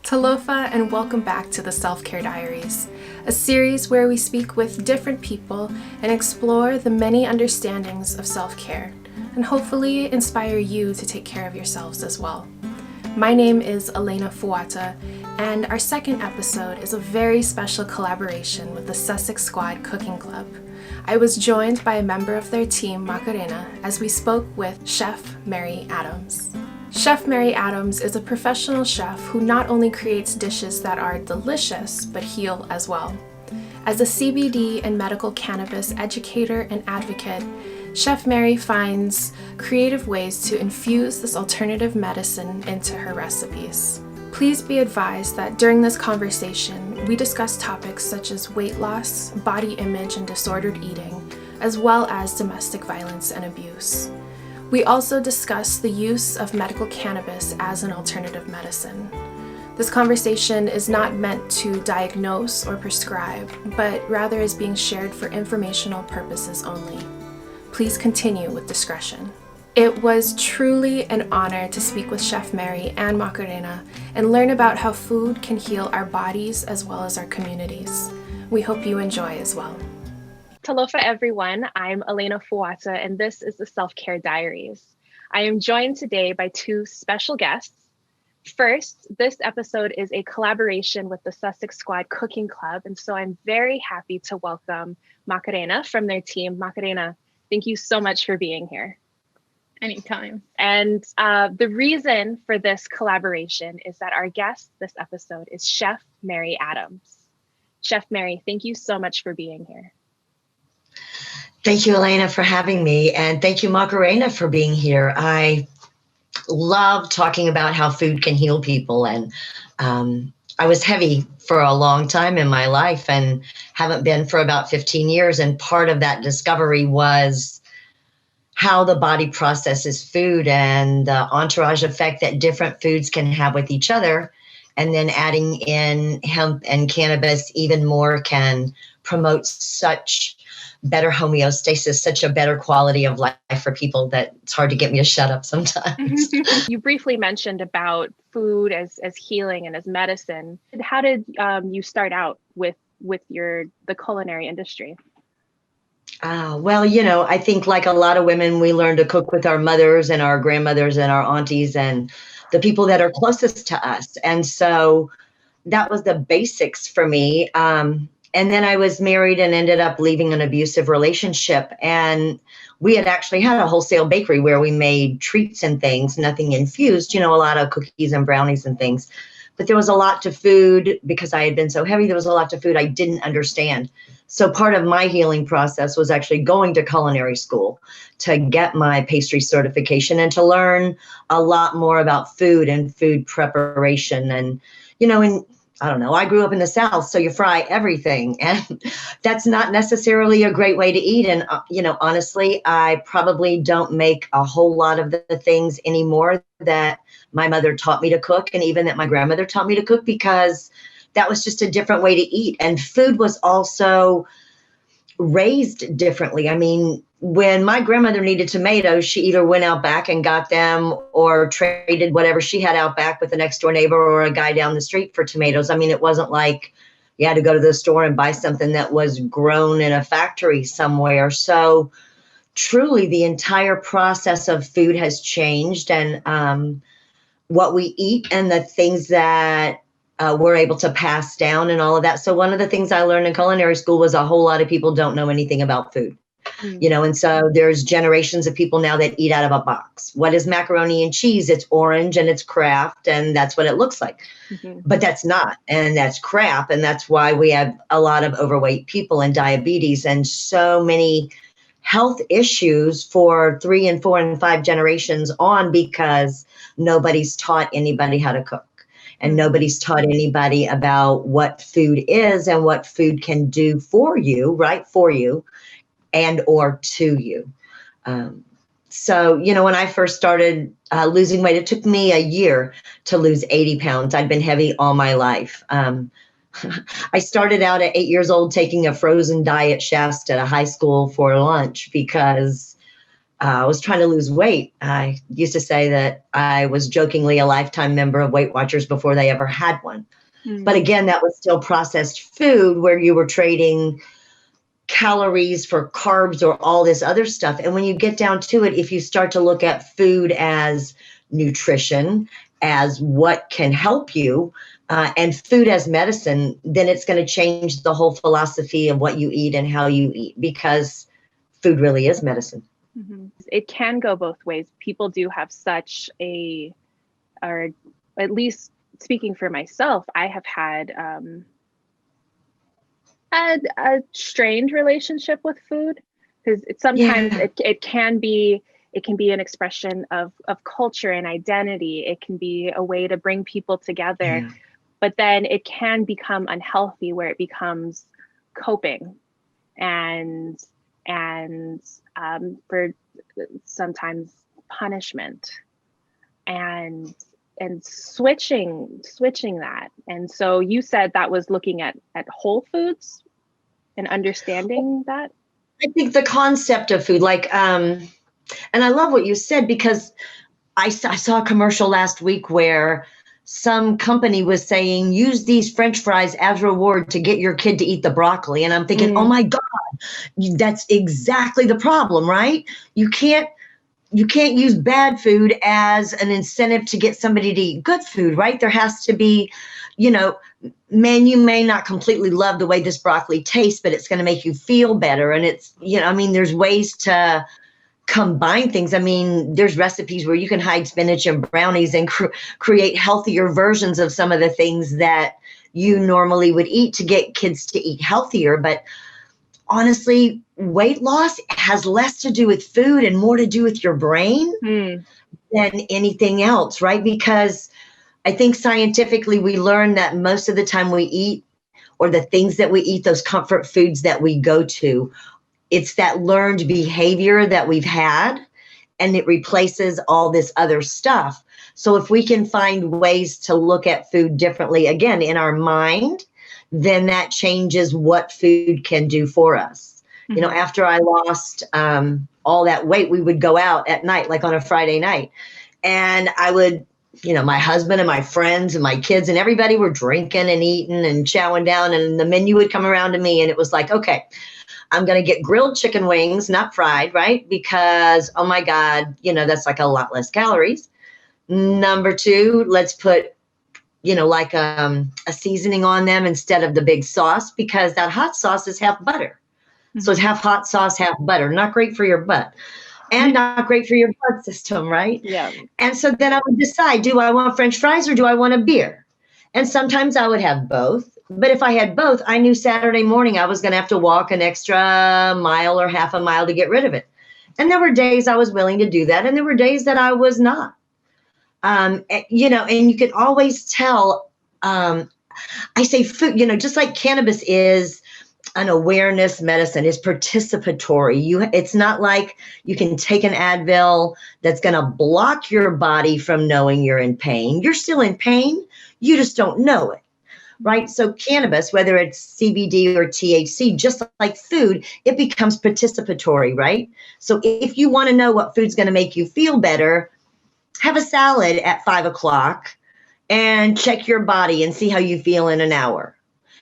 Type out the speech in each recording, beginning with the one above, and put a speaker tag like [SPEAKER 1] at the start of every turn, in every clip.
[SPEAKER 1] Talofa, and welcome back to the Selfcare Diaries, a series where we speak with different people and explore the many understandings of self-care, and hopefully inspire you to take care of yourselves as well. My name is Elena Fuata, and our second episode is a very special collaboration with the Sussex Squad Cooking Club. I was joined by a member of their team, Macarena, as we spoke with Chef Mary Adams. Chef Mary Adams is a professional chef who not only creates dishes that are delicious, but heal as well. As a CBD and medical cannabis educator and advocate, Chef Mary finds creative ways to infuse this alternative medicine into her recipes. Please be advised that during this conversation, we discuss topics such as weight loss, body image and disordered eating, as well as domestic violence and abuse. We also discuss the use of medical cannabis as an alternative medicine. This conversation is not meant to diagnose or prescribe, but rather is being shared for informational purposes only. Please continue with discretion. It was truly an honor to speak with Chef Mary and Macarena and learn about how food can heal our bodies as well as our communities. We hope you enjoy as well. Talofa everyone, I'm Elena Fuata and this is the Self-Care Diaries. I am joined today by two special guests. First, this episode is a collaboration with the Sussex Squad Cooking Club, and so I'm very happy to welcome Macarena from their team. Macarena, thank you so much for being here.
[SPEAKER 2] Anytime.
[SPEAKER 1] And the reason for this collaboration is that our guest this episode is Chef Mary Adams. Chef Mary, thank you so much for being here.
[SPEAKER 3] Thank you, Elena, for having me. And thank you, Macarena, for being here. I love talking about how food can heal people. And I was heavy for a long time in my life and haven't been for about 15 years. And part of that discovery was how the body processes food and the entourage effect that different foods can have with each other. And then adding in hemp and cannabis even more can promote such better homeostasis, such a better quality of life for people that it's hard to get me to shut up sometimes.
[SPEAKER 1] You briefly mentioned about food as healing and as medicine. How did you start out with the culinary industry?
[SPEAKER 3] Well, I think like a lot of women, we learn to cook with our mothers and our grandmothers and our aunties and the people that are closest to us. And so that was the basics for me. And then I was married and ended up leaving an abusive relationship. And we had actually had a wholesale bakery where we made treats and things, nothing infused, a lot of cookies and brownies and things. But there was a lot to food because I had been so heavy. There was a lot to food I didn't understand. So part of my healing process was actually going to culinary school to get my pastry certification and to learn a lot more about food and food preparation. And, I don't know, I grew up in the South, so you fry everything. And that's not necessarily a great way to eat. And, honestly, I probably don't make a whole lot of the things anymore that my mother taught me to cook and even that my grandmother taught me to cook because that was just a different way to eat. And food was also raised differently. I mean, when my grandmother needed tomatoes, she either went out back and got them or traded whatever she had out back with the next door neighbor or a guy down the street for tomatoes. I mean, it wasn't like you had to go to the store and buy something that was grown in a factory somewhere. So truly the entire process of food has changed and what we eat and the things that we're able to pass down and all of that. So one of the things I learned in culinary school was a whole lot of people don't know anything about food. And so there's generations of people now that eat out of a box. What is macaroni and cheese? It's orange and it's Kraft and that's what it looks like. Mm-hmm. But that's not, and that's crap. And that's why we have a lot of overweight people and diabetes and so many health issues for 3 and 4 and 5 generations on because nobody's taught anybody how to cook. And nobody's taught anybody about what food is and what food can do for you, right? For you and or to you. So, when I first started losing weight, it took me a year to lose 80 pounds. I'd been heavy all my life. I started out at 8 years old taking a frozen diet Shasta at a high school for lunch because I was trying to lose weight. I used to say that I was jokingly a lifetime member of Weight Watchers before they ever had one. But again, that was still processed food where you were trading calories for carbs or all this other stuff. And when you get down to it, if you start to look at food as nutrition, as what can help you, and food as medicine, then it's going to change the whole philosophy of what you eat and how you eat, because food really is medicine.
[SPEAKER 2] It can go both ways. People do have such a, or at least speaking for myself, I have had a strained relationship with food, because sometimes it can be an expression of culture and identity. It can be a way to bring people together, but then it can become unhealthy where it becomes coping and for sometimes punishment and switching that. And so you said that was looking at whole foods and understanding that.
[SPEAKER 3] I think the concept of food, like, and I love what you said, because I saw a commercial last week where some company was saying, use these French fries as reward to get your kid to eat the broccoli. And I'm thinking, oh my God, that's exactly the problem, right? You can't use bad food as an incentive to get somebody to eat good food, right? There has to be, man, you may not completely love the way this broccoli tastes, but it's going to make you feel better. And it's, there's ways to combine things. There's recipes where you can hide spinach and brownies and create healthier versions of some of the things that you normally would eat to get kids to eat healthier. But honestly, weight loss has less to do with food and more to do with your brain than anything else, right? Because I think scientifically we learn that most of the time we eat, or the things that we eat, those comfort foods that we go to, it's that learned behavior that we've had, and it replaces all this other stuff. So if we can find ways to look at food differently, again, in our mind, then that changes what food can do for us. After I lost all that weight, we would go out at night, like on a Friday night, and I would, my husband and my friends and my kids and everybody were drinking and eating and chowing down, and the menu would come around to me, and it was like, okay, I'm going to get grilled chicken wings, not fried, right? Because, oh my God, that's like a lot less calories. Number two, let's put, like a seasoning on them instead of the big sauce, because that hot sauce is half butter. So it's half hot sauce, half butter. Not great for your butt and not great for your blood system, right?
[SPEAKER 2] Yeah.
[SPEAKER 3] And so then I would decide, do I want French fries or do I want a beer? And sometimes I would have both. But if I had both, I knew Saturday morning I was going to have to walk an extra mile or half a mile to get rid of it. And there were days I was willing to do that, and there were days that I was not. And you can always tell. I say food, just like cannabis is an awareness medicine, is participatory. It's not like you can take an Advil that's going to block your body from knowing you're in pain. You're still in pain. You just don't know it. Right? So cannabis, whether it's CBD or THC, just like food, it becomes participatory, right? So if you want to know what food's going to make you feel better, have a salad at 5 o'clock and check your body and see how you feel in an hour.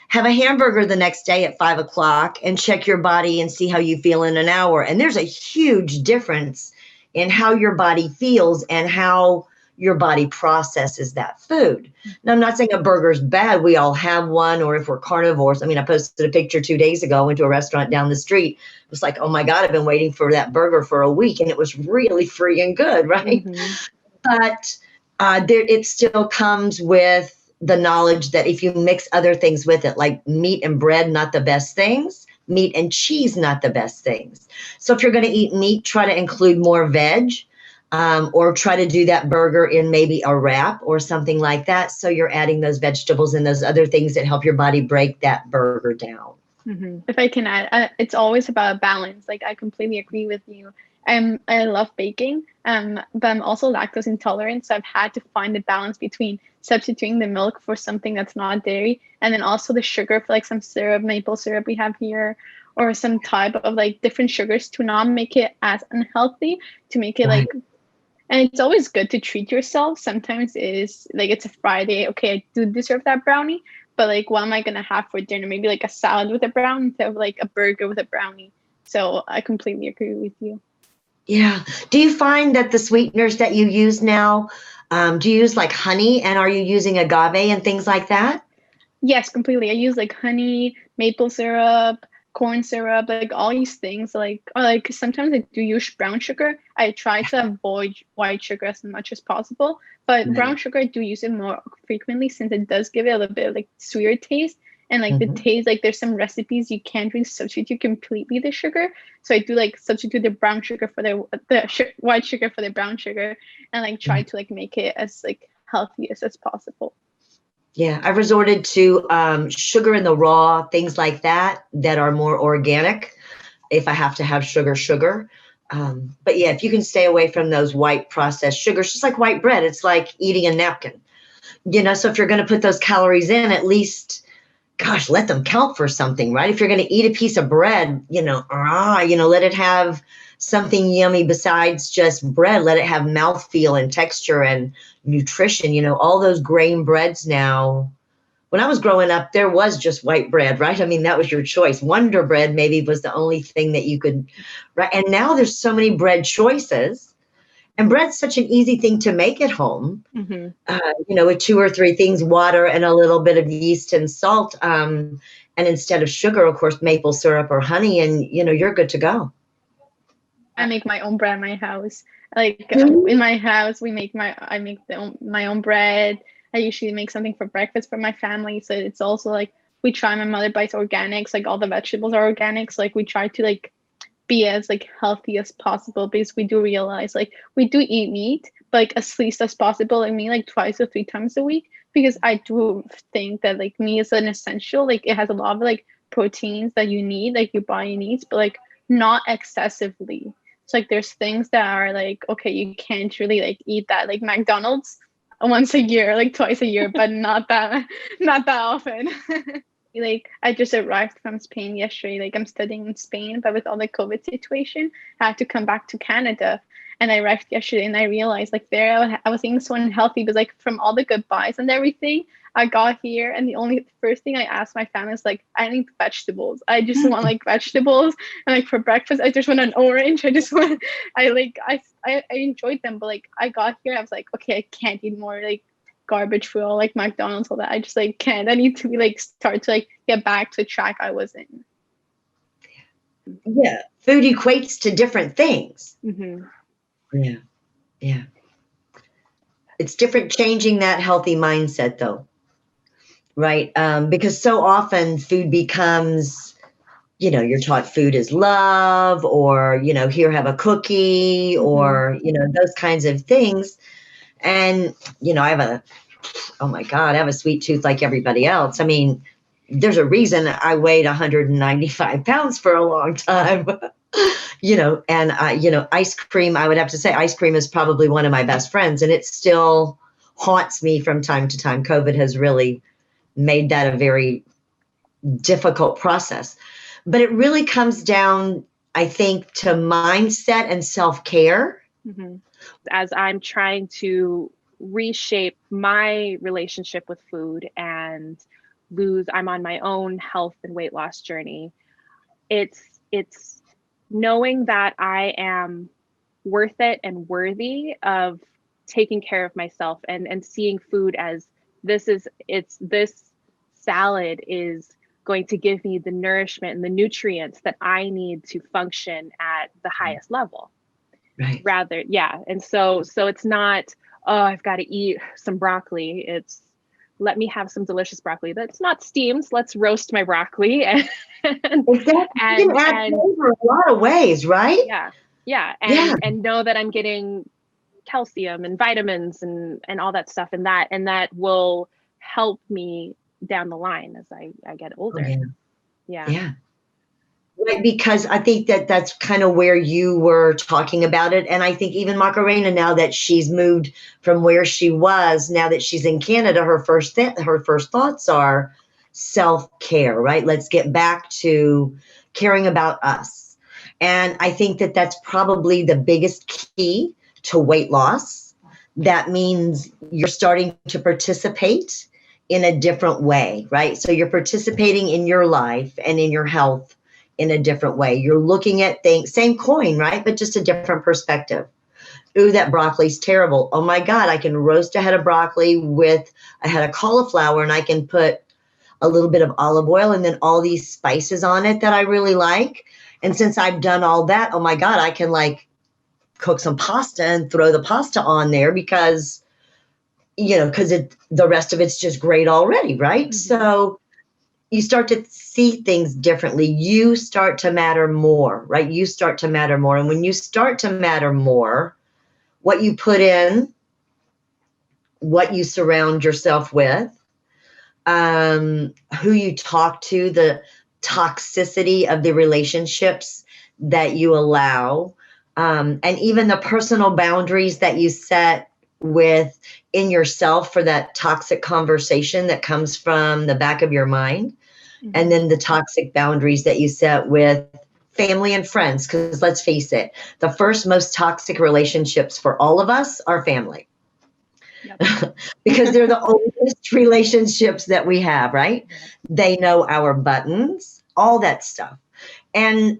[SPEAKER 3] Have a hamburger the next day at 5 o'clock and check your body and see how you feel in an hour. And there's a huge difference in how your body feels and how your body processes that food. Now, I'm not saying a burger's bad. We all have one, or if we're carnivores. I posted a picture 2 days ago. I went to a restaurant down the street. It was like, oh my God, I've been waiting for that burger for a week, and it was really free and good, right? But it still comes with the knowledge that if you mix other things with it, like meat and bread, not the best things. Meat and cheese, not the best things. So if you're going to eat meat, try to include more veg. Or try to do that burger in maybe a wrap or something like that. So you're adding those vegetables and those other things that help your body break that burger down.
[SPEAKER 4] If I can add, it's always about balance. Like, I completely agree with you. I love baking, but I'm also lactose intolerant. So I've had to find the balance between substituting the milk for something that's not dairy, and then also the sugar for like some syrup, maple syrup we have here, or some type of like different sugars to not make it as unhealthy, to make it
[SPEAKER 3] Right.
[SPEAKER 4] like, and it's always good to treat yourself. Sometimes it is like, it's a Friday, okay, I do deserve that brownie, but like, what am I gonna have for dinner? Maybe like a salad with a brownie instead of like a burger with a brownie. So I completely agree with you.
[SPEAKER 3] Yeah. Do you find that the sweeteners that you use now, do you use like honey, and are you using agave and things like that?
[SPEAKER 4] Yes, completely. I use like honey, maple syrup, corn syrup, like all these things. Like, or like sometimes I do use brown sugar. I try to avoid white sugar as much as possible, but
[SPEAKER 3] Right.
[SPEAKER 4] brown sugar I do use it more frequently since it does give it a little bit of like sweeter taste. And like the
[SPEAKER 3] Mhm.
[SPEAKER 4] taste, like there's some recipes you can't really substitute completely the sugar. So I do like substitute the brown sugar for the white sugar for the brown sugar, and like try to like make it as like healthy as possible.
[SPEAKER 3] Yeah, I've resorted to sugar in the raw, things like that, that are more organic if I have to have sugar. But yeah, if you can stay away from those white processed sugars, just like white bread, it's like eating a napkin. So if you're going to put those calories in, at least, gosh, let them count for something, right? If you're going to eat a piece of bread, let it have something yummy besides just bread. Let it have mouthfeel and texture and nutrition. All those grain breads now. When I was growing up, there was just white bread, right? I mean, that was your choice. Wonder bread maybe was the only thing that you could, right? And now there's so many bread choices, and bread's such an easy thing to make at home.
[SPEAKER 2] Mm-hmm.
[SPEAKER 3] With 2 or 3 things, water and a little bit of yeast and salt. And instead of sugar, of course, maple syrup or honey, and you're good to go.
[SPEAKER 4] I make my own bread in my house. Like
[SPEAKER 3] Mhm.
[SPEAKER 4] in my house, I make my own bread. I usually make something for breakfast for my family. So it's also like we try. My mother buys organics. Like all the vegetables are organics. Like we try to like be as like healthy as possible, because we do realize like we do eat meat, but like as least as possible. I mean, like 2 or 3 times a week, because I do think that like meat is an essential. Like it has a lot of like proteins that you need, like your body needs, but like not excessively. So like there's things that are like, okay, you can't really like eat that, like McDonald's once a year, like twice a year, but not that often. Like I just arrived from Spain yesterday. Like I'm studying in Spain, but with all the COVID situation, I had to come back to Canada. And I arrived yesterday, and I realized like there I was eating so unhealthy, but like from all the goodbyes and everything, I got here, and the only first thing I asked my family is like, I need vegetables. I just want like vegetables, and like for breakfast, I just want an orange. I just want, I enjoyed them, but like I got here, I was like, okay, I can't eat more like garbage food, or like McDonald's, all that. I just like can't. I need to be like start to like get back to the track I was in.
[SPEAKER 3] Yeah, food equates to different things.
[SPEAKER 2] Mm-hmm.
[SPEAKER 3] Yeah, yeah. It's different changing that healthy mindset, though, right? Because so often food becomes, you're taught food is love, or, here, have a cookie, or, those kinds of things. And, oh my God, I have a sweet tooth like everybody else. I mean, there's a reason I weighed 195 pounds for a long time. And ice cream, I would have to say ice cream is probably one of my best friends, and it still haunts me from time to time. COVID has really made that a very difficult process, but it really comes down, I think, to mindset and self-care.
[SPEAKER 2] Mm-hmm. As I'm trying to reshape my relationship with food and I'm on my own health and weight loss journey. It's knowing that I am worth it and worthy of taking care of myself, and seeing food as this salad is going to give me the nourishment and the nutrients that I need to function at the highest level.
[SPEAKER 3] Right.
[SPEAKER 2] Rather, yeah. And so it's not, oh, I've got to eat some broccoli. It's, let me have some delicious broccoli that's not steamed. Let's roast my broccoli and
[SPEAKER 3] Exactly. You can add flavor a lot of ways, right?
[SPEAKER 2] Yeah.
[SPEAKER 3] Yeah.
[SPEAKER 2] And know that I'm getting calcium and vitamins and all that stuff, and that will help me down the line as I get older.
[SPEAKER 3] Oh,
[SPEAKER 2] Yeah.
[SPEAKER 3] Yeah. Right, because I think that that's kind of where you were talking about it. And I think even Macarena, now that she's moved from where she was, now that she's in Canada, her first thoughts are self-care, right? Let's get back to caring about us. And I think that that's probably the biggest key to weight loss. That means you're starting to participate in a different way, right? So you're participating in your life and in your health in a different way. You're looking at things, same coin, right? But just a different perspective. Ooh, that broccoli's terrible. Oh my God, I can roast a head of broccoli with a head of cauliflower, and I can put a little bit of olive oil and then all these spices on it that I really like. And since I've done all that, oh my God, I can like cook some pasta and throw the pasta on there because, you know, because the rest of it's just great already, right? So you start to see things differently. You start to matter more, right? You start to matter more. And when you start to matter more, what you put in, what you surround yourself with, who you talk to, the toxicity of the relationships that you allow, and even the personal boundaries that you set in yourself for that toxic conversation that comes from the back of your mind. And then the toxic boundaries that you set with family and friends, because let's face it, the first most toxic relationships for all of us are family. Yep. Because they're the oldest relationships that we have, right? They know our buttons, all that stuff. And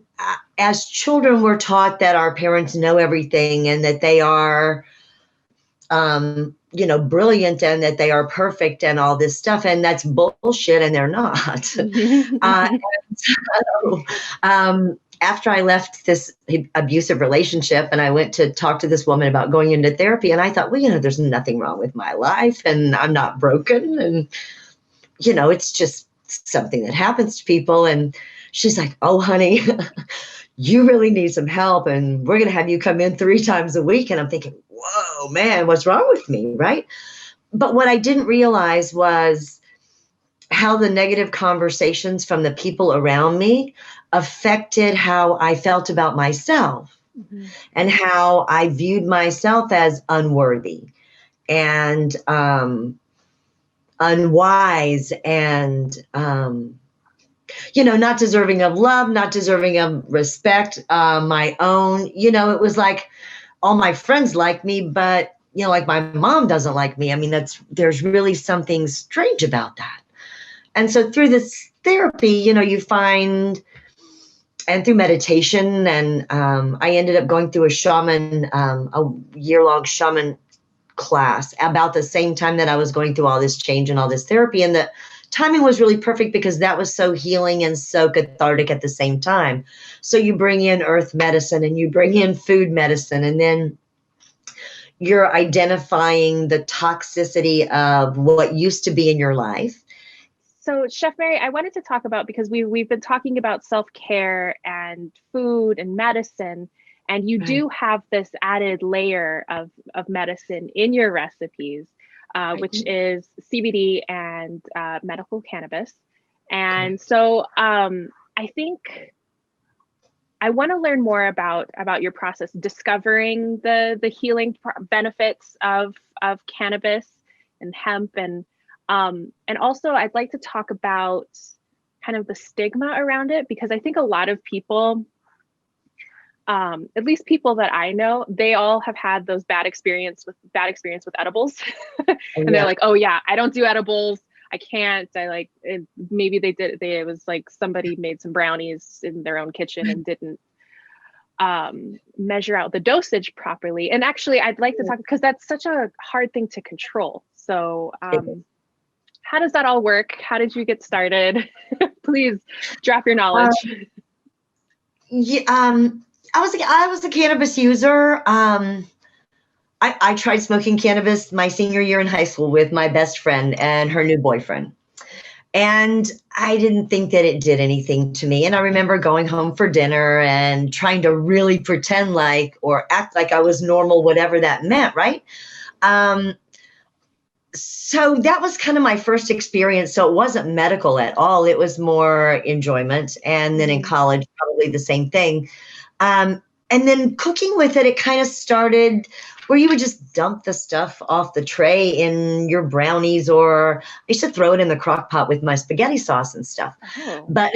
[SPEAKER 3] as children, we're taught that our parents know everything and that they are, you know, brilliant and that they are perfect and all this stuff. And that's bullshit, and they're not. After I left this abusive relationship and I went to talk to this woman about going into therapy, and I thought, well, you know, there's nothing wrong with my life and I'm not broken. And, you know, it's just something that happens to people. And she's like, oh, honey, you really need some help. And we're going to have you come in 3 times a week. And I'm thinking, whoa, man, what's wrong with me? Right. But what I didn't realize was how the negative conversations from the people around me affected how I felt about myself and how I viewed myself as unworthy and unwise and, you know, not deserving of love, not deserving of respect, my own. You know, it was like all my friends like me, but, you know, like my mom doesn't like me. I mean, there's really something strange about that. And so through this therapy, you know, you find, and through meditation, and I ended up going through a year-long shaman class about the same time that I was going through all this change and all this therapy. And the timing was really perfect because that was so healing and so cathartic at the same time. So you bring in earth medicine and you bring in food medicine, and then you're identifying the toxicity of what used to be in your life.
[SPEAKER 2] So Chef Mary, I wanted to talk about, because we've been talking about self-care and food and medicine, and you do have this added layer of medicine in your recipes, which is CBD and medical cannabis. And so I think I want to learn more about your process, discovering the healing benefits of cannabis and hemp, and also I'd like to talk about kind of the stigma around it, because I think a lot of people, at least people that I know, they all have had those bad experience with edibles. And they're like, oh yeah, I don't do edibles. I can't. Maybe it was like somebody made some brownies in their own kitchen and didn't measure out the dosage properly. And actually, I'd like to talk, because that's such a hard thing to control. So how does that all work? How did you get started? Please drop your knowledge.
[SPEAKER 3] I was a cannabis user. I tried smoking cannabis my senior year in high school with my best friend and her new boyfriend. And I didn't think that it did anything to me. And I remember going home for dinner and trying to really pretend like, or act like I was normal, whatever that meant, right? So that was kind of my first experience. So it wasn't medical at all. It was more enjoyment. And then in college, probably the same thing. And then cooking with it, it kind of started where you would just dump the stuff off the tray in your brownies, or I used to throw it in the crock pot with my spaghetti sauce and stuff.
[SPEAKER 2] Oh.
[SPEAKER 3] But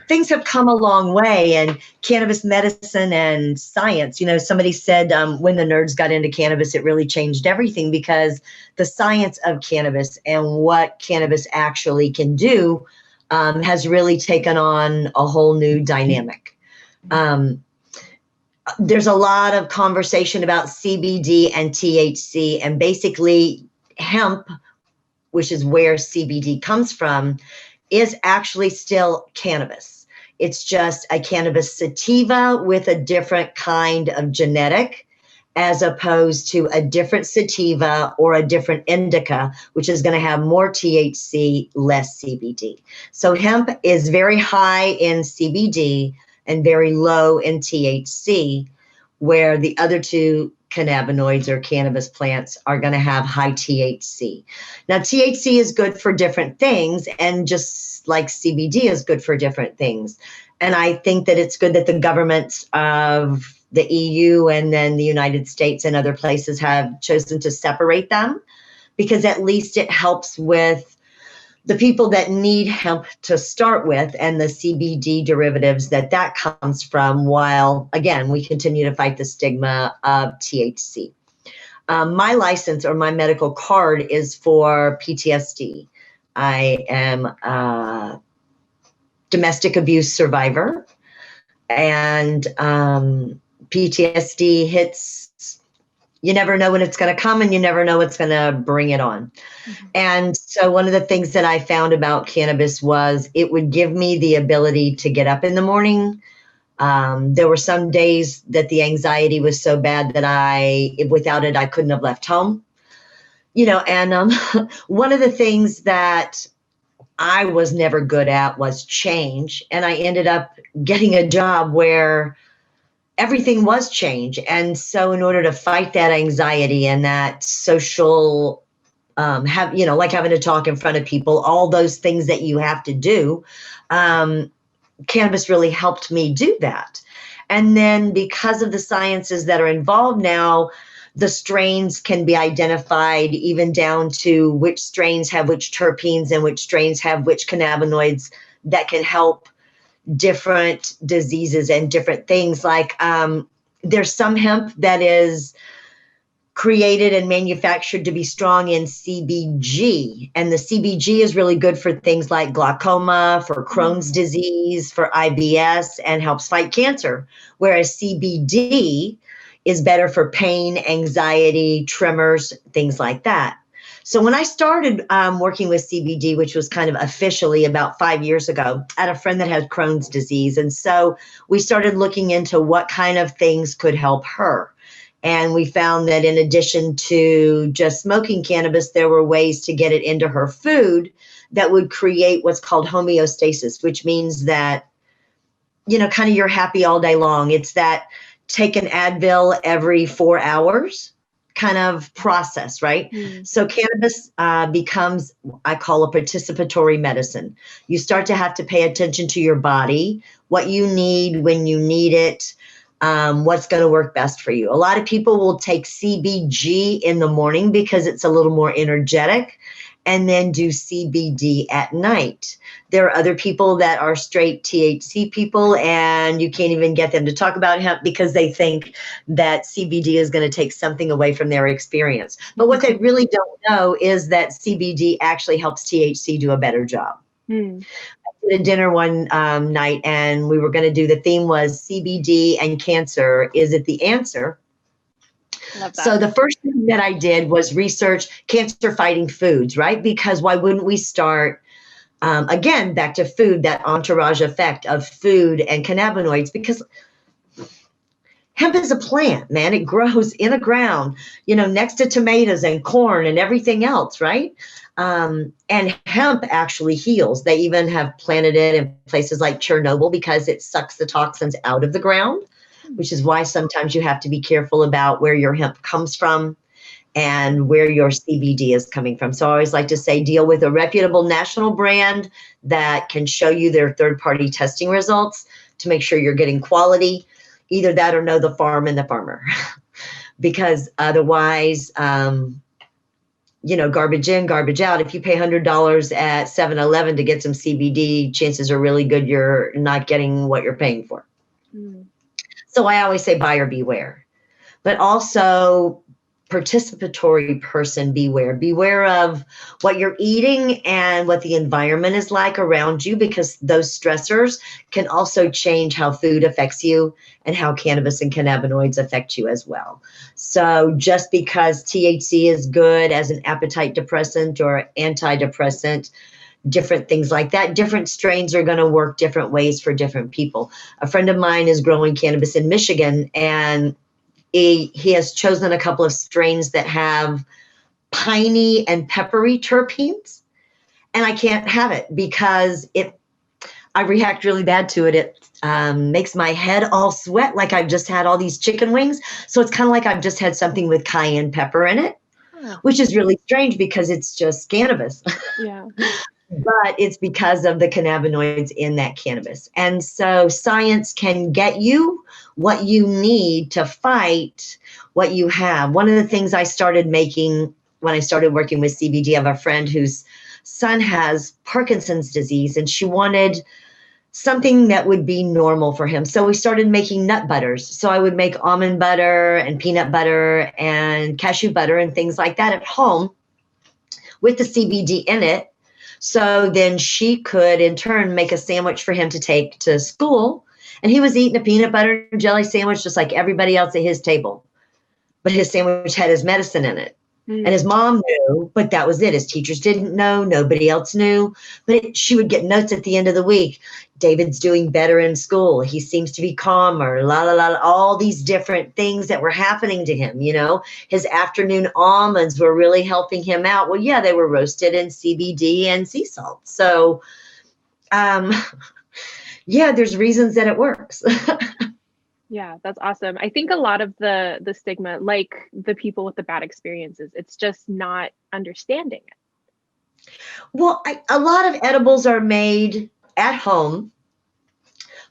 [SPEAKER 3] things have come a long way, and cannabis medicine and science, somebody said when the nerds got into cannabis, it really changed everything, because the science of cannabis and what cannabis actually can do has really taken on a whole new dynamic. There's a lot of conversation about CBD and THC, and basically hemp, which is where CBD comes from, is actually still cannabis. It's just a cannabis sativa with a different kind of genetic, as opposed to a different sativa or a different indica, which is going to have more THC, less CBD. So hemp is very high in CBD and very low in THC, where the other two cannabinoids or cannabis plants are going to have high THC. Now, THC is good for different things, and just like CBD is good for different things. And I think that it's good that the governments of the EU and then the United States and other places have chosen to separate them, because at least it helps with the people that need hemp to start with and the CBD derivatives that comes from, while, again, we continue to fight the stigma of THC. My license or my medical card is for PTSD. I am a domestic abuse survivor, and PTSD hits. You never know when it's going to come, and you never know what's going to bring it on. Mm-hmm. And so one of the things that I found about cannabis was it would give me the ability to get up in the morning. There were some days that the anxiety was so bad that without it, I couldn't have left home. And one of the things that I was never good at was change. And I ended up getting a job where everything was change. And so in order to fight that anxiety and that social, like having to talk in front of people, all those things that you have to do, cannabis really helped me do that. And then because of the sciences that are involved now, the strains can be identified even down to which strains have which terpenes and which strains have which cannabinoids that can help different diseases and different things. Like there's some hemp that is created and manufactured to be strong in CBG, and the CBG is really good for things like glaucoma, for Crohn's disease, for IBS, and helps fight cancer, whereas CBD is better for pain, anxiety, tremors, things like that. So when I started working with CBD, which was kind of officially about 5 years ago, I had a friend that had Crohn's disease. And so we started looking into what kind of things could help her. And we found that in addition to just smoking cannabis, there were ways to get it into her food that would create what's called homeostasis, which means that, kind of you're happy all day long. It's that take an Advil every 4 hours kind of process, right? So cannabis becomes, I call a participatory medicine. You start to have to pay attention to your body, what you need when you need it, what's going to work best for you. A lot of people will take CBG in the morning because it's a little more energetic, and then do CBD at night. There are other people that are straight THC people, and you can't even get them to talk about hemp because they think that CBD is going to take something away from their experience. But what they really don't know is that CBD actually helps THC do a better job. I did a dinner one night, and we were going to do, the theme was CBD and cancer. Is it the answer?
[SPEAKER 4] Love that.
[SPEAKER 3] So the first thing that I did was research cancer fighting foods, right? Because why wouldn't we start, again, back to food, that entourage effect of food and cannabinoids, because hemp is a plant, man. It grows in the ground, next to tomatoes and corn and everything else, right? And hemp actually heals. They even have planted it in places like Chernobyl because it sucks the toxins out of the ground, which is why sometimes you have to be careful about where your hemp comes from and where your CBD is coming from. So I always like to say, deal with a reputable national brand that can show you their third-party testing results to make sure you're getting quality. Either that or know the farm and the farmer. because otherwise, garbage in, garbage out. If you pay $100 at 7-Eleven to get some CBD, chances are really good you're not getting what you're paying for.
[SPEAKER 2] Mm.
[SPEAKER 3] So I always say buyer beware, but also participatory person beware. Beware of what you're eating and what the environment is like around you, because those stressors can also change how food affects you and how cannabis and cannabinoids affect you as well. So just because THC is good as an appetite depressant or antidepressant, different things like that, different strains are going to work different ways for different people. A friend of mine is growing cannabis in Michigan, and he has chosen a couple of strains that have piney and peppery terpenes, and I can't have it because I react really bad to it. It makes my head all sweat like I've just had all these chicken wings. So it's kind of like I've just had something with cayenne pepper in it, which is really strange because it's just cannabis.
[SPEAKER 2] Yeah.
[SPEAKER 3] But it's because of the cannabinoids in that cannabis. And so science can get you what you need to fight what you have. One of the things I started making when I started working with CBD, I have a friend whose son has Parkinson's disease, and she wanted something that would be normal for him. So we started making nut butters. So I would make almond butter and peanut butter and cashew butter and things like that at home with the CBD in it. So then she could, in turn, make a sandwich for him to take to school. And he was eating a peanut butter and jelly sandwich just like everybody else at his table. But his sandwich had his medicine in it. And his mom knew, but that was it. His teachers didn't know. Nobody else knew. But she would get notes at the end of the week. David's doing better in school. He seems to be calmer, la, la, la, all these different things that were happening to him. His afternoon almonds were really helping him out. Well, yeah, they were roasted in CBD and sea salt. So, yeah, there's reasons that it works.
[SPEAKER 2] Yeah, that's awesome. I think a lot of the stigma, like the people with the bad experiences, it's just not understanding it.
[SPEAKER 3] Well, a lot of edibles are made at home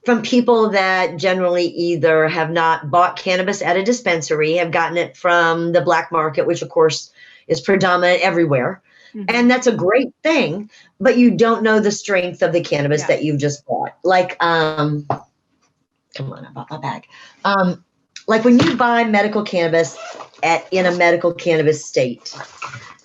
[SPEAKER 3] from people that generally either have not bought cannabis at a dispensary, have gotten it from the black market, which of course is predominant everywhere. Mm-hmm. And that's a great thing, but you don't know the strength of the cannabis that you've just bought. Like, come on, I bought my bag. Like when you buy medical cannabis in a medical cannabis state,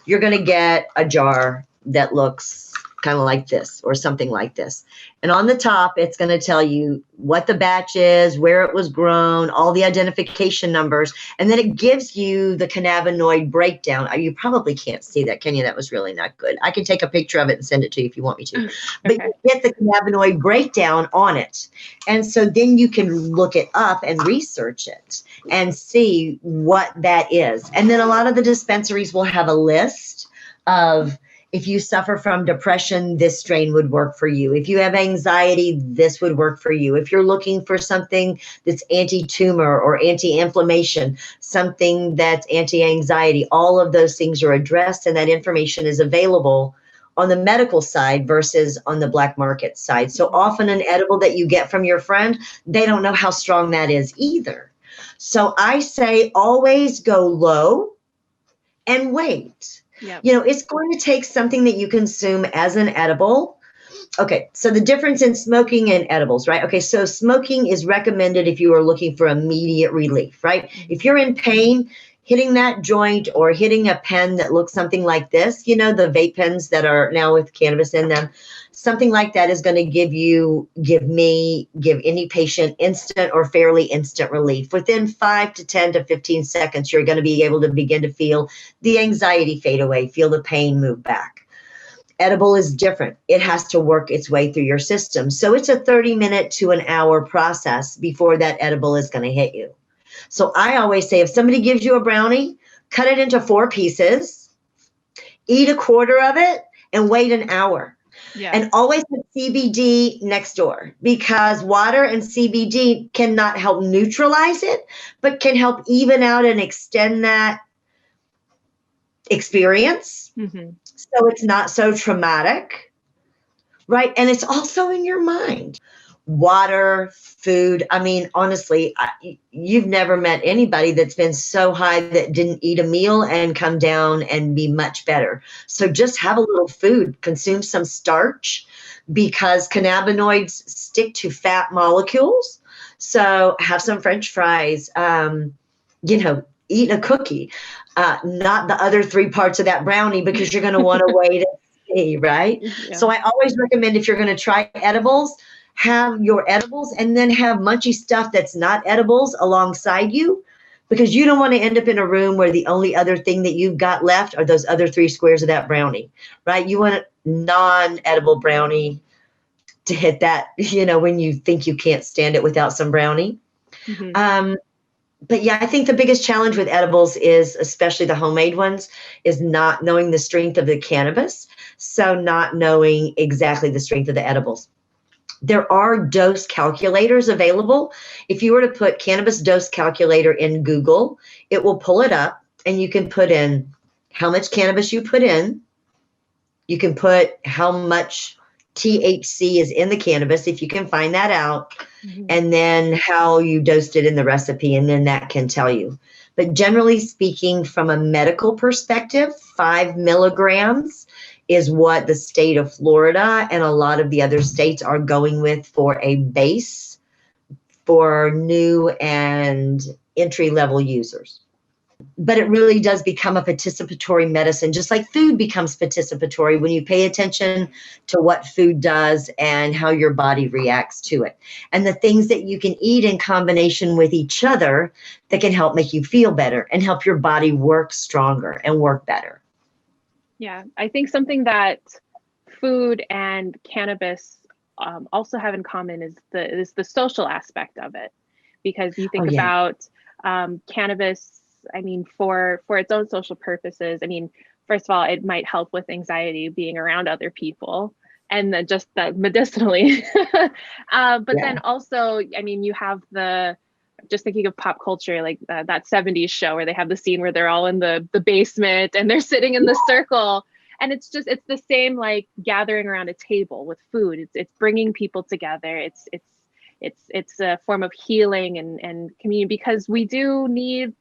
[SPEAKER 3] you're going to get a jar that looks kind of like this or something like this. And on the top, it's going to tell you what the batch is, where it was grown, all the identification numbers, and then it gives you the cannabinoid breakdown. You probably can't see that, can you? That was really not good. I can take a picture of it and send it to you if you want me to. Okay. But you get the cannabinoid breakdown on it. And so then you can look it up and research it and see what that is. And then a lot of the dispensaries will have a list of, if you suffer from depression, this strain would work for you. If you have anxiety, this would work for you. If you're looking for something that's anti-tumor or anti-inflammation, something that's anti-anxiety, all of those things are addressed, and that information is available on the medical side versus on the black market side. So often an edible that you get from your friend, they don't know how strong that is either. So I say always go low and wait. Yep. It's going to take something that you consume as an edible. Okay, so the difference in smoking and edibles, right? Okay, so smoking is recommended if you are looking for immediate relief, right? If you're in pain, hitting that joint or hitting a pen that looks something like this, the vape pens that are now with cannabis in them, something like that is going to give any patient instant or fairly instant relief. Within 5 to 10 to 15 seconds, you're going to be able to begin to feel the anxiety fade away, feel the pain move back. Edible is different. It has to work its way through your system. So it's a 30-minute to an hour process before that edible is going to hit you. So I always say, if somebody gives you a brownie, cut it into 4 pieces, eat a quarter of it, and wait an hour. Yeah. And always have CBD next door, because water and CBD cannot help neutralize it, but can help even out and extend that experience. Mm-hmm. So it's not so traumatic, right? And it's also in your mind. water, food. I mean, honestly, you've never met anybody that's been so high that didn't eat a meal and come down and be much better. So just have a little food, consume some starch, because cannabinoids stick to fat molecules. So have some French fries, eat a cookie, not the other 3 parts of that brownie, because you're going to want to wait and see, right?
[SPEAKER 2] Yeah.
[SPEAKER 3] So I always recommend, if you're going to try edibles, have your edibles and then have munchy stuff that's not edibles alongside you, because you don't want to end up in a room where the only other thing that you've got left are those other 3 squares of that brownie, right? You want a non-edible brownie to hit that, when you think you can't stand it without some brownie.
[SPEAKER 2] Mm-hmm.
[SPEAKER 3] But yeah, I think the biggest challenge with edibles is, especially the homemade ones, is not knowing the strength of the cannabis. So not knowing exactly the strength of the edibles. There are dose calculators available. If you were to put cannabis dose calculator in Google, it will pull it up, and you can put in how much cannabis you put in. You can put how much THC is in the cannabis, if you can find that out,
[SPEAKER 2] Mm-hmm.
[SPEAKER 3] and then how you dosed it in the recipe, and then that can tell you. But generally speaking, from a medical perspective, 5 milligrams is what the state of Florida and a lot of the other states are going with for a base for new and entry-level users. But it really does become a participatory medicine, just like food becomes participatory when you pay attention to what food does and how your body reacts to it. And the things that you can eat in combination with each other that can help make you feel better and help your body work stronger and work better.
[SPEAKER 2] Yeah, I think something that food and cannabis also have in common is the social aspect of it, because you think about cannabis. I mean, for its own social purposes. I mean, first of all, it might help with anxiety, being around other people, and then just that medicinally. But then also, I mean, you have just thinking of pop culture, like that 70s show where they have the scene where they're all in the basement and they're sitting in the circle. And it's the same, like gathering around a table with food. It's bringing people together. It's a form of healing and community, because we do need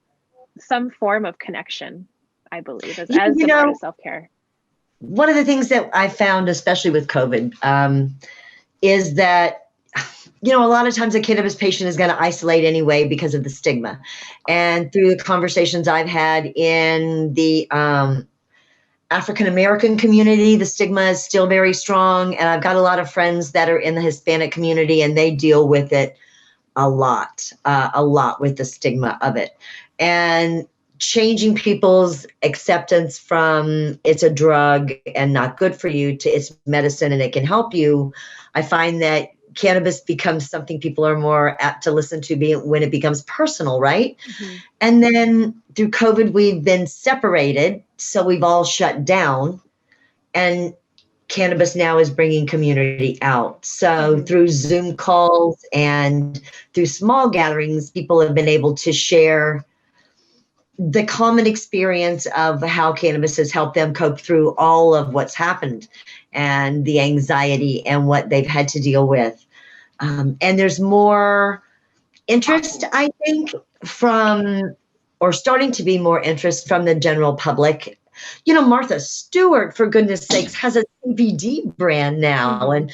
[SPEAKER 2] some form of connection, I believe, as a part of self-care.
[SPEAKER 3] One of the things that I found, especially with COVID, is that, a lot of times a cannabis patient is going to isolate anyway because of the stigma. And through the conversations I've had in the African-American community, the stigma is still very strong. And I've got a lot of friends that are in the Hispanic community, and they deal with it a lot with the stigma of it. And changing people's acceptance from it's a drug and not good for you to it's medicine and it can help you. I find that cannabis becomes something people are more apt to listen to when it becomes personal, right?
[SPEAKER 2] Mm-hmm.
[SPEAKER 3] And then through COVID, we've been separated. So we've all shut down, and cannabis now is bringing community out. So through Zoom calls and through small gatherings, people have been able to share the common experience of how cannabis has helped them cope through all of what's happened and the anxiety and what they've had to deal with. And there's more interest, I think, or starting to be more interest from the general public. Martha Stewart, for goodness sakes, has a CBD brand now. And,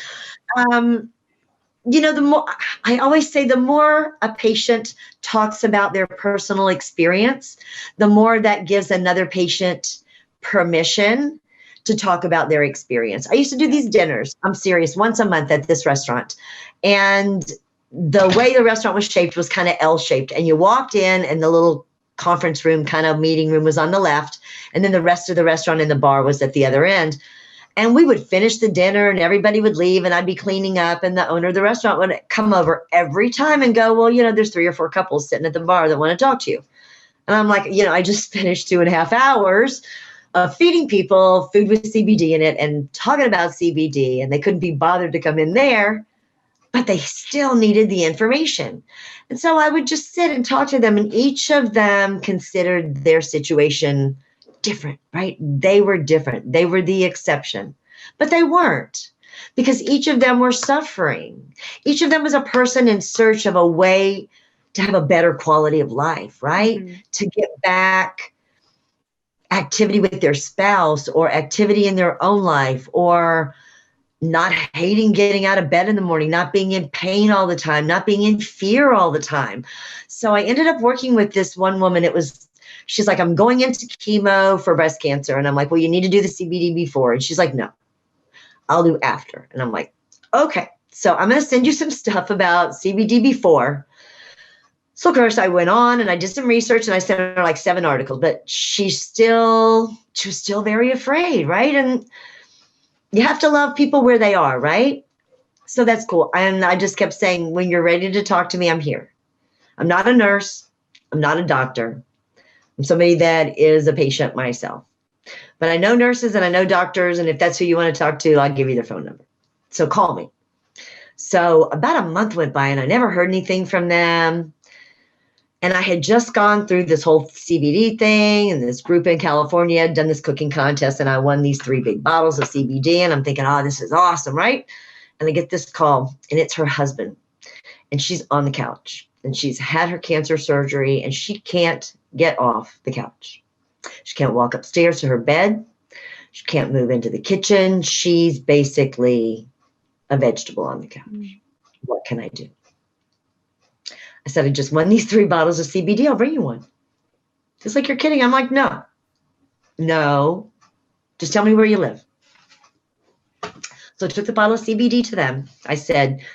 [SPEAKER 3] the more, I always say, the more a patient talks about their personal experience, the more that gives another patient permission to talk about their experience. I used to do these dinners, I'm serious, once a month at this restaurant. And the way the restaurant was shaped was kind of L-shaped. And you walked in, and the little conference room, kind of meeting room, was on the left. And then the rest of the restaurant and the bar was at the other end. And we would finish the dinner and everybody would leave, and I'd be cleaning up, and the owner of the restaurant would come over every time and go, well, there's 3 or 4 couples sitting at the bar that want to talk to you. And I'm like, I just finished 2.5 hours of feeding people food with CBD in it and talking about CBD, and they couldn't be bothered to come in there, but they still needed the information. And so I would just sit and talk to them, and each of them considered their situation different, right? They were different. They were the exception, but they weren't. because each of them were suffering. Each of them was a person in search of a way to have a better quality of life, right?
[SPEAKER 2] Mm-hmm.
[SPEAKER 3] To get back activity with their spouse or activity in their own life, or not hating getting out of bed in the morning, not being in pain all the time, not being in fear all the time. So I ended up working with this one woman. She's like, I'm going into chemo for breast cancer. And I'm like, well, you need to do the CBD before. And she's like, no, I'll do after. And I'm like, okay. So I'm going to send you some stuff about CBD before. So of course I went on and I did some research and I sent her like 7 articles, but she was still very afraid, right? And you have to love people where they are, right? So that's cool. And I just kept saying, when you're ready to talk to me, I'm here. I'm not a nurse. I'm not a doctor. I'm somebody that is a patient myself. But I know nurses and I know doctors. And if that's who you want to talk to, I'll give you their phone number. So call me. So about a month went by and I never heard anything from them. And I had just gone through this whole CBD thing, and this group in California had done this cooking contest, and I won these 3 big bottles of CBD. And I'm thinking, oh, this is awesome, right? And I get this call, and it's her husband. And she's on the couch, and she's had her cancer surgery, and she can't get off the couch. She can't walk upstairs to her bed. She can't move into the kitchen. She's basically a vegetable on the couch. What can I do? I said, I just won these 3 bottles of CBD. I'll bring you one. Just like, you're kidding. I'm like, no, just tell me where you live. So I took the bottle of CBD to them. I said,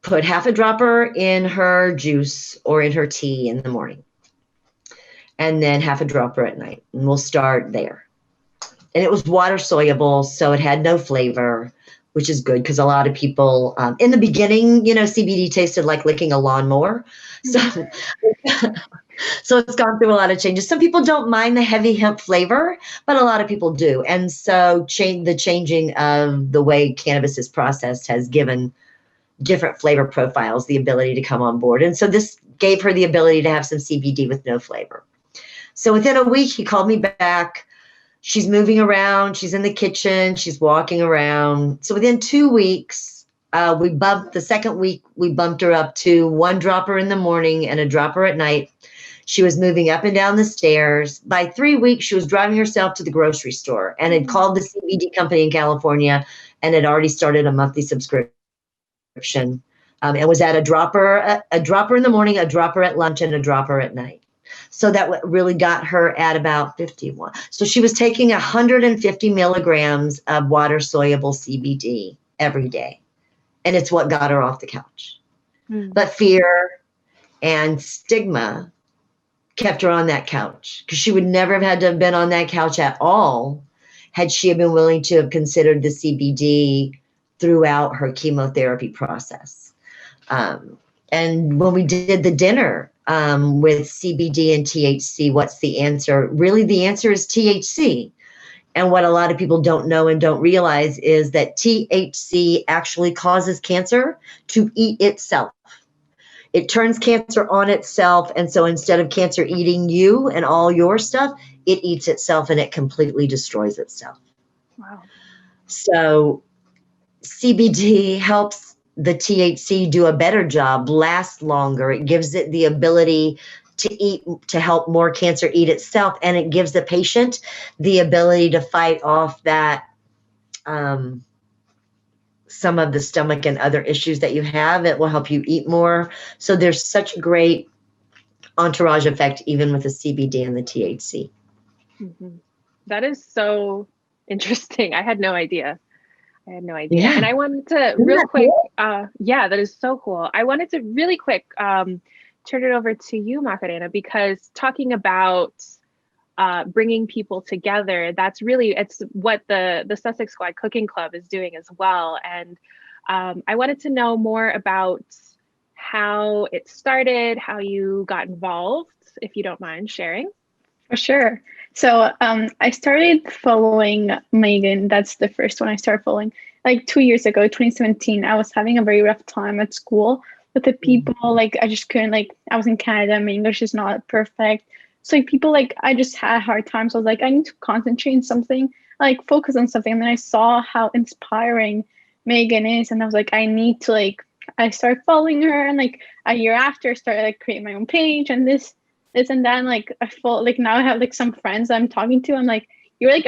[SPEAKER 3] put half a dropper in her juice or in her tea in the morning, and then half a dropper at night. And we'll start there. And it was water soluble, so it had no flavor, which is good because a lot of people, in the beginning, CBD tasted like licking a lawnmower. So, so it's gone through a lot of changes. Some people don't mind the heavy hemp flavor, but a lot of people do. And so the changing of the way cannabis is processed has given different flavor profiles the ability to come on board. And so this gave her the ability to have some CBD with no flavor. So within a week, he called me back. She's moving around. She's in the kitchen. She's walking around. So within 2 weeks, the second week, we bumped her up to 1 dropper in the morning and a dropper at night. She was moving up and down the stairs. By 3 weeks, she was driving herself to the grocery store and had called the CBD company in California and had already started a monthly subscription. And was at a dropper in the morning, a dropper at lunch, and a dropper at night. So that really got her at about 51. So she was taking 150 milligrams of water-soluble CBD every day. And it's what got her off the couch. But fear and stigma kept her on that couch, because she would never have had to have been on that couch at all had she been willing to have considered the CBD throughout her chemotherapy process. And when we did the dinner with CBD and THC, what's the answer? Really, the answer is THC. And what a lot of people don't know and don't realize is that THC actually causes cancer to eat itself. It turns cancer on itself. And so instead of cancer eating you and all your stuff, it eats itself and it completely destroys itself.
[SPEAKER 2] Wow.
[SPEAKER 3] So CBD helps the THC do a better job, last longer. It gives it the ability to help more cancer eat itself. And it gives the patient the ability to fight off that, some of the stomach and other issues that you have. It will help you eat more. So there's such a great entourage effect, even with the CBD and the THC.
[SPEAKER 2] Mm-hmm. That is so interesting. I had no idea.
[SPEAKER 3] Yeah.
[SPEAKER 2] And I wanted to real quick, that is so cool. I wanted to really quick turn it over to you, Macarena, because talking about bringing people together, it's what the Sussex Squad Cooking Club is doing as well. And I wanted to know more about how it started, how you got involved, if you don't mind sharing.
[SPEAKER 4] For sure. So I started following Megan. That's the first one I started following. Like 2 years ago, 2017, I was having a very rough time at school with the people. Like I just couldn't, I was in Canada, my English is not perfect. So people, I just had a hard time. So I was like, I need to concentrate on something, focus on something. And then I saw how inspiring Megan is, and I was like, I need to like, I started following her, and like a year after, I started like creating my own page and this and that. And, like I felt like now I have like some friends I'm talking to. I'm like, you're like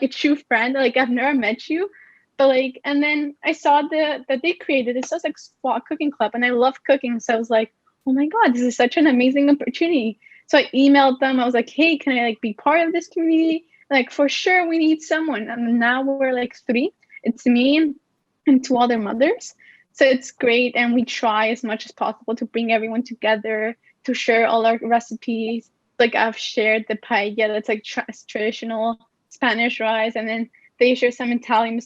[SPEAKER 4] a true friend. Like I've never met you, but like, and then I saw that they created this Sussex Squad Cooking Club, and I love cooking, so I was like, oh my god, this is such an amazing opportunity. So I emailed them. I was like, hey, can I like be part of this community? Like for sure, we need someone. And now we're like three. It's me and two other mothers. So it's great, and we try as much as possible to bring everyone together, to share all our recipes. Like I've shared the paella, that's like traditional Spanish rice, and then they share some Italian.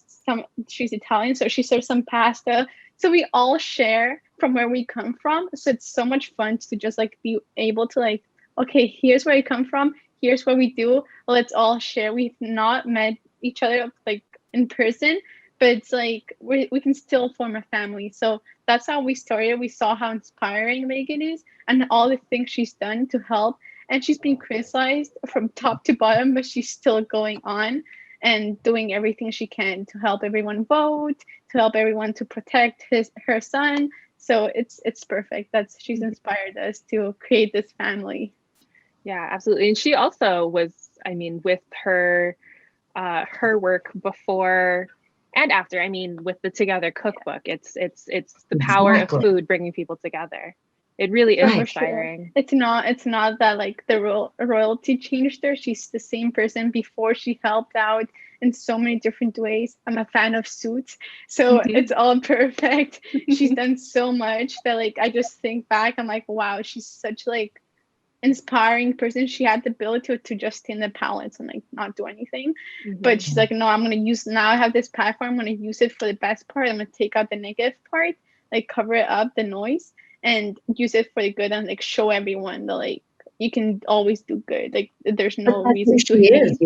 [SPEAKER 4] She's Italian, so she shares some pasta. So we all share from where we come from. So it's so much fun to just like be able to like, okay, here's where I come from. Here's what we do. Let's all share. We've not met each other like in person, but it's like we can still form a family. So that's how we started. We saw how inspiring Megan is and all the things she's done to help. And she's been criticized from top to bottom, but she's still going on and doing everything she can to help everyone vote, to help everyone to protect her son. So it's perfect. She's inspired us to create this family.
[SPEAKER 2] Yeah, absolutely. And she also was, I mean, with her work before and after, I mean, with the Together cookbook, it's the power of food bringing people together. It really is inspiring.
[SPEAKER 4] It's not that like the royalty changed her. She's the same person before. She helped out in so many different ways. I'm a fan of Suits, so it's all perfect. She's done so much that like I just think back, I'm like, wow, she's such like inspiring person. She had the ability to just stay in the palace and like not do anything. But she's like, no, I'm gonna use, now I have this platform, I'm gonna use it for the best part. I'm gonna take out the negative part, like cover it up, the noise, and use it for the good, and like show everyone that like you can always do good. Like there's no reason to hate.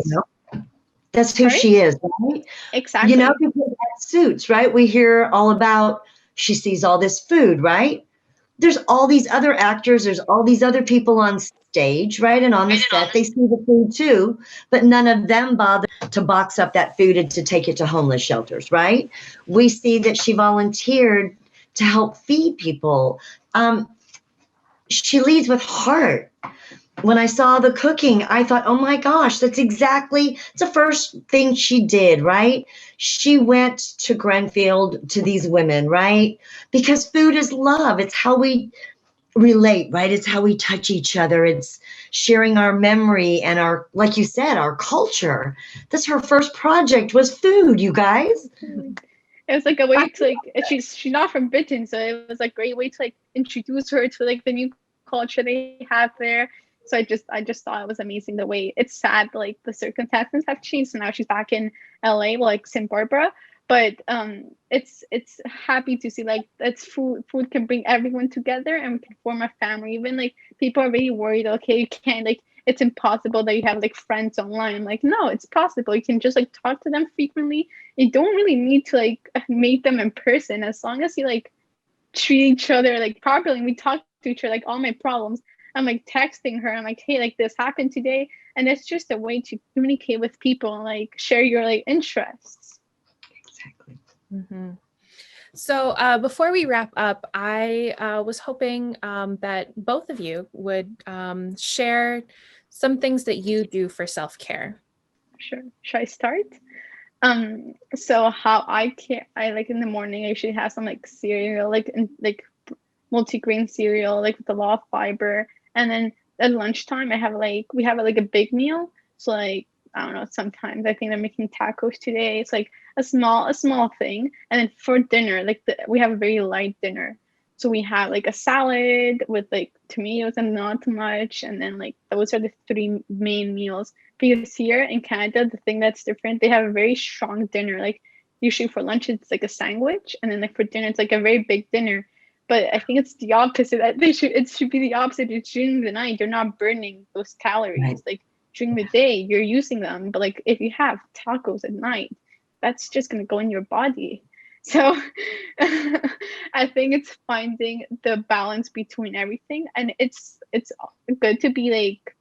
[SPEAKER 3] That's who she is, right?
[SPEAKER 4] Exactly.
[SPEAKER 3] You know, because at Suits, right? We hear all about, she sees all this food, right? There's all these other actors, there's all these other people on stage, right? And on the set, they see the food too, but none of them bother to box up that food and to take it to homeless shelters, right? We see that she volunteered to help feed people. She leads with heart. When I saw the cooking, I thought, oh my gosh, it's the first thing she did, right? She went to Grenfield to these women, right? Because food is love. It's how we relate, right? It's how we touch each other. It's sharing our memory and our, like you said, our culture. That's her first project was food, you guys.
[SPEAKER 4] It was like a way to like, she's not from Britain, so it was like a great way to like introduce her to like the new culture they have there. So I just thought it was amazing the way. It's sad like the circumstances have changed. So now she's back in LA, like St. Barbara. But it's happy to see like that's food can bring everyone together and we can form a family. Even like people are really worried, okay, you can't, like it's impossible that you have like friends online. Like no, it's possible. You can just like talk to them frequently. You don't really need to like meet them in person, as long as you like treat each other like properly. We talk to each other, like all my problems, I'm like texting her. I'm like, hey, like this happened today. And it's just a way to communicate with people and like share your like interests.
[SPEAKER 3] Exactly.
[SPEAKER 1] So before we wrap up, I was hoping that both of you would share some things that you do for self-care.
[SPEAKER 4] Sure. Should I start? So how I like in the morning, I usually have some like cereal, like multi-grain cereal, like with a lot of fiber. And then at lunchtime, we have like a big meal. So like, I don't know, sometimes I think they're making tacos today. It's like a small thing. And then for dinner, like we have a very light dinner. So we have like a salad with like tomatoes and not too much. And then like those are the three main meals. Because here in Canada, the thing that's different, they have a very strong dinner. Like usually for lunch, it's like a sandwich. And then like for dinner, it's like a very big dinner. But I think it's the opposite. It should be the opposite. It's during the night, you're not burning those calories. Right. Like during the day, you're using them. But like if you have tacos at night, that's just gonna go in your body. So I think it's finding the balance between everything. And it's good to be like,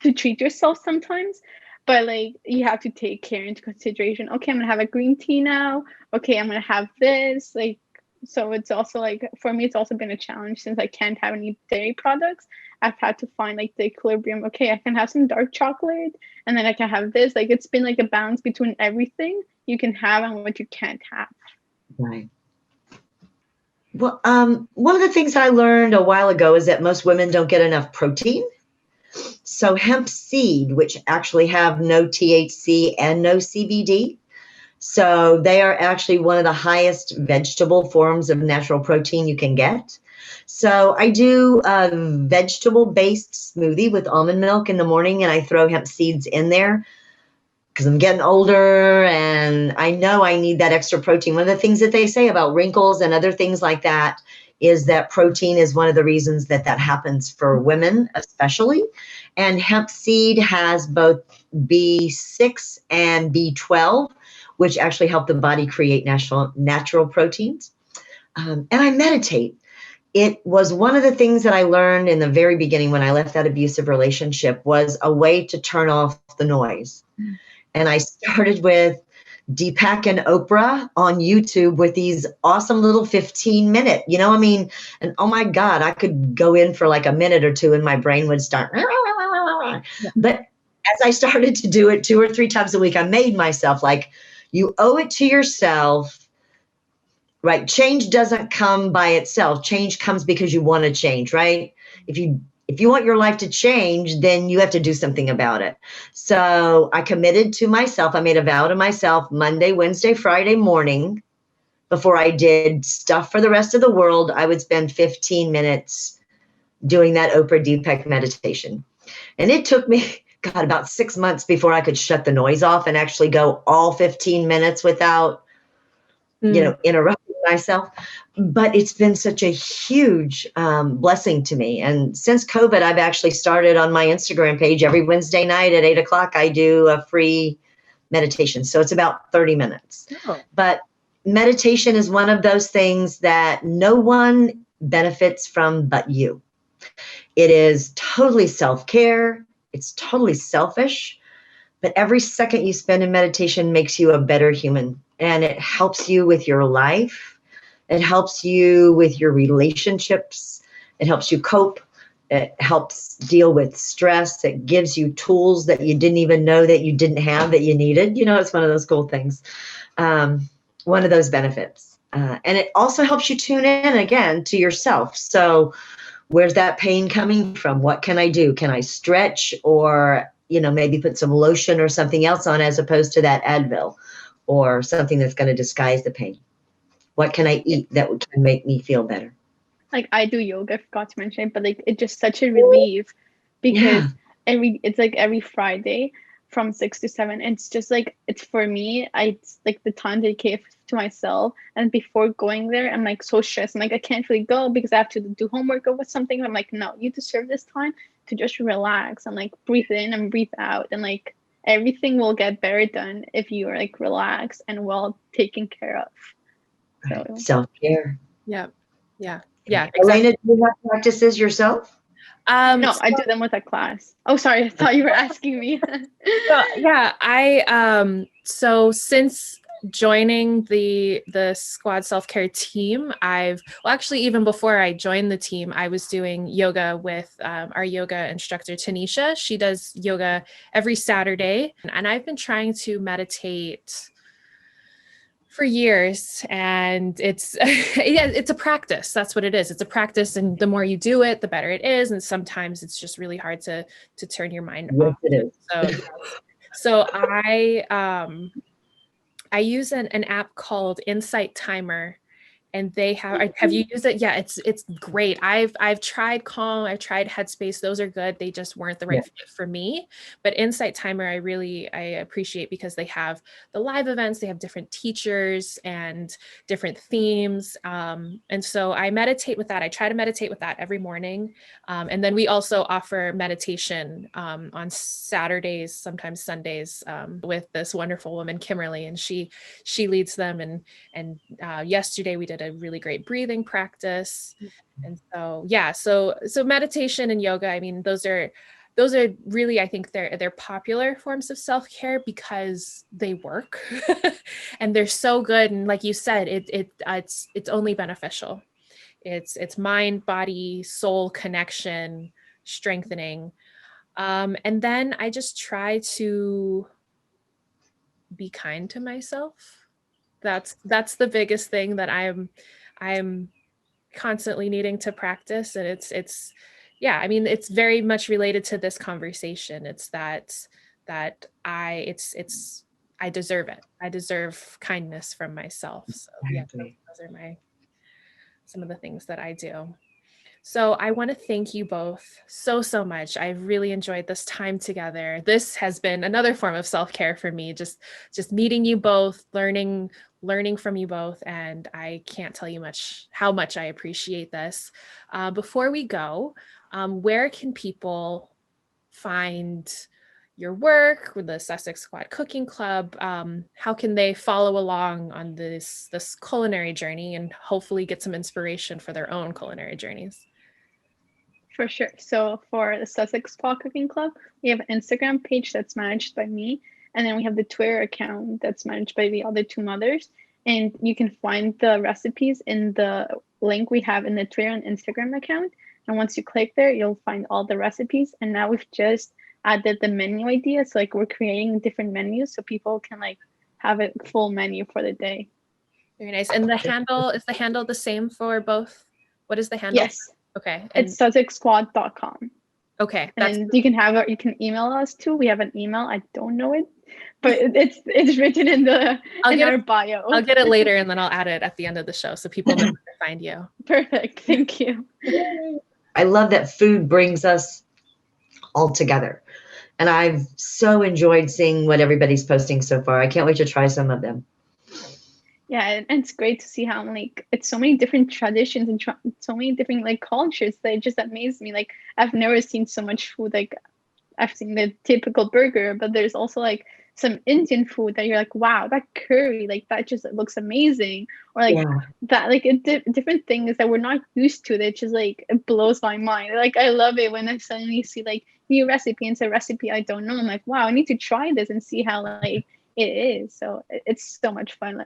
[SPEAKER 4] to treat yourself sometimes. but like you have to take care into consideration. Okay, I'm gonna have a green tea now. Okay, I'm gonna have this. Like, so it's also like, for me, it's also been a challenge since I can't have any dairy products. I've had to find like the equilibrium. Okay, I can have some dark chocolate and then I can have this. Like, it's been like a balance between everything you can have and what you can't have.
[SPEAKER 3] Right. Well, one of the things I learned a while ago is that most women don't get enough protein. So hemp seed, which actually have no THC and no CBD, so they are actually one of the highest vegetable forms of natural protein you can get. So I do a vegetable-based smoothie with almond milk in the morning, and I throw hemp seeds in there because I'm getting older and I know I need that extra protein. One of the things that they say about wrinkles and other things like that is that protein is one of the reasons that that happens for women especially. And hemp seed has both B6 and B12, which actually help the body create natural proteins. And I meditate. It was one of the things that I learned in the very beginning when I left that abusive relationship was a way to turn off the noise. And I started with Deepak and Oprah on YouTube with these awesome little 15-minute, and oh my God, I could go in for like a minute or two and my brain would start. But as I started to do it 2 or 3 times a week, I made myself like, you owe it to yourself, right? Change doesn't come by itself. Change comes because you want to change, right? If you want your life to change, then you have to do something about it. So I committed to myself. I made a vow to myself Monday, Wednesday, Friday morning, before I did stuff for the rest of the world, I would spend 15 minutes doing that Oprah Deepak meditation. And it took me, God, about 6 months before I could shut the noise off and actually go all 15 minutes without, interrupting myself. But it's been such a huge blessing to me. And since COVID, I've actually started on my Instagram page every Wednesday night at 8 o'clock. I do a free meditation. So it's about 30 minutes.
[SPEAKER 1] Oh.
[SPEAKER 3] But meditation is one of those things that no one benefits from but you. It is totally self-care. It's totally selfish. But every second you spend in meditation makes you a better human. And it helps you with your life. It helps you with your relationships. It helps you cope. It helps deal with stress. It gives you tools that you didn't even know that you didn't have that you needed. It's one of those cool things. One of those benefits. And it also helps you tune in again to yourself. So where's that pain coming from? What can I do? Can I stretch or, maybe put some lotion or something else on as opposed to that Advil or something that's going to disguise the pain? What can I eat that can make me feel better?
[SPEAKER 4] Like I do yoga, I forgot to mention it, but like it's just such a relief because it's like every Friday from 6 to 7. It's just like, it's for me, it's like the time dedicated to myself. And before going there, I'm like so stressed. I'm like, I can't really go because I have to do homework or something. I'm like, no, you deserve this time to just relax and like breathe in and breathe out. And like everything will get better done if you are like relaxed and well taken care of. So
[SPEAKER 3] self-care.
[SPEAKER 1] Yeah.
[SPEAKER 3] Elena,
[SPEAKER 1] Exactly.
[SPEAKER 3] do you have practices yourself?
[SPEAKER 4] No, I do them with a class. Oh, sorry. I thought you were asking me.
[SPEAKER 1] So since joining the Squad Self-Care team, actually even before I joined the team, I was doing yoga with our yoga instructor, Tanisha. She does yoga every Saturday, and I've been trying to meditate for years, and it's it's a practice. That's what it is. It's a practice, and the more you do it, the better it is. And sometimes it's just really hard to turn your mind off.
[SPEAKER 3] It is.
[SPEAKER 1] So I use an app called Insight Timer, and they have you used it? Yeah, it's great. I've tried Calm, I've tried Headspace. Those are good. They just weren't the right fit for me. But Insight Timer, I appreciate because they have the live events, they have different teachers and different themes. And so I meditate with that. I try to meditate with that every morning. And then we also offer meditation on Saturdays, sometimes Sundays, with this wonderful woman, Kimberly, and she leads them. And yesterday we did a really great breathing practice. And so meditation and yoga, I mean, those are those are really, I think they're popular forms of self-care because they work and they're so good. And like you said, it's only beneficial. It's mind, body, soul connection, strengthening. And then I just try to be kind to myself. That's the biggest thing that I'm constantly needing to practice. And it's yeah, I mean, it's very much related to this conversation. It's that I deserve it. I deserve kindness from myself. So yeah, those are some of the things that I do. So I want to thank you both so much. I've really enjoyed this time together. This has been another form of self-care for me, just meeting you both, learning from you both, and I can't tell you how much I appreciate this. Before we go, where can people find your work with the Sussex Squad Cooking Club? How can they follow along on this culinary journey and hopefully get some inspiration for their own culinary journeys?
[SPEAKER 4] For sure. So for the Sussex Squad Cooking Club, we have an Instagram page that's managed by me. And then we have the Twitter account that's managed by the other two mothers. And you can find the recipes in the link we have in the Twitter and Instagram account. And once you click there, you'll find all the recipes. And now we've just added the menu ideas. Like we're creating different menus so people can like have a full menu for the day.
[SPEAKER 1] Very nice. And is the handle the same for both? What is the handle?
[SPEAKER 4] Yes.
[SPEAKER 1] Okay.
[SPEAKER 4] And it's sussexsquad.com.
[SPEAKER 1] Okay.
[SPEAKER 4] And you can email us too. We have an email. I don't know it, but it's written in our bio.
[SPEAKER 1] I'll get it later and then I'll add it at the end of the show so people know where to find you.
[SPEAKER 4] Perfect. Thank you.
[SPEAKER 3] I love that food brings us all together. And I've so enjoyed seeing what everybody's posting so far. I can't wait to try some of them.
[SPEAKER 4] Yeah, and it's great to see how like it's so many different traditions and so many different like cultures that just amaze me. Like I've never seen so much food. Like I've seen the typical burger, but there's also like some Indian food that you're like, wow, that curry, like that just looks amazing. Or like that, like different things that we're not used to. That just like it blows my mind. Like I love it when I suddenly see like new recipe and it's a recipe I don't know. I'm like, wow, I need to try this and see how like it is. So it's so much fun.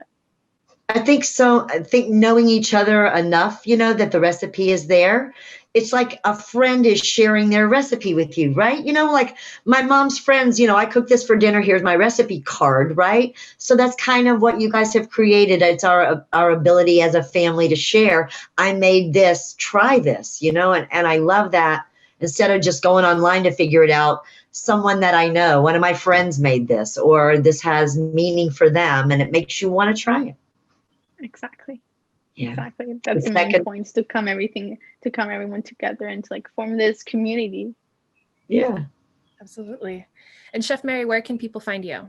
[SPEAKER 3] I think so. I think knowing each other enough, that the recipe is there. It's like a friend is sharing their recipe with you, right? Like my mom's friends, I cook this for dinner. Here's my recipe card, right? So that's kind of what you guys have created. It's our ability as a family to share. I made this, try this, and I love that. Instead of just going online to figure it out, someone that I know, one of my friends made this, or this has meaning for them, and it makes you want to try it.
[SPEAKER 4] Exactly.
[SPEAKER 3] Yeah.
[SPEAKER 4] Exactly. That's the main points to come everyone together and to like form this community.
[SPEAKER 3] Yeah.
[SPEAKER 1] Absolutely. And Chef Mary, where can people find you?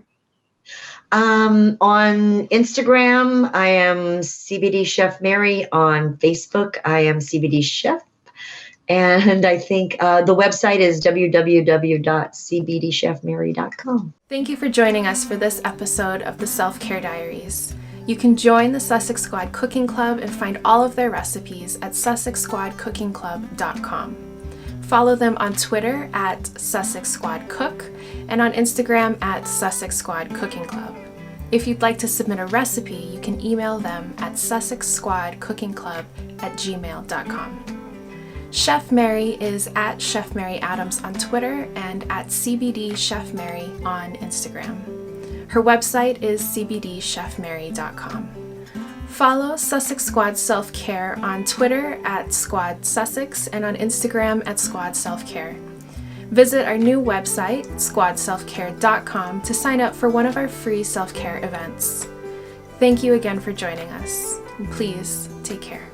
[SPEAKER 3] On Instagram, I am CBD Chef Mary. On Facebook, I am CBD Chef. And I think the website is www.cbdchefmary.com.
[SPEAKER 1] Thank you for joining us for this episode of the Self-Care Diaries. You can join the Sussex Squad Cooking Club and find all of their recipes at sussexsquadcookingclub.com. Follow them on Twitter at Sussex Squad Cook and on Instagram at Sussex Squad Cooking Club. If you'd like to submit a recipe, you can email them at sussexsquadcookingclub@gmail.com. Chef Mary is at Chef Mary Adams on Twitter and at CBD Chef Mary on Instagram. Her website is cbdchefmary.com. Follow Sussex Squad Self-Care on Twitter at Squad Sussex and on Instagram at Squad Self-Care. Visit our new website, squadselfcare.com, to sign up for one of our free self-care events. Thank you again for joining us. Please take care.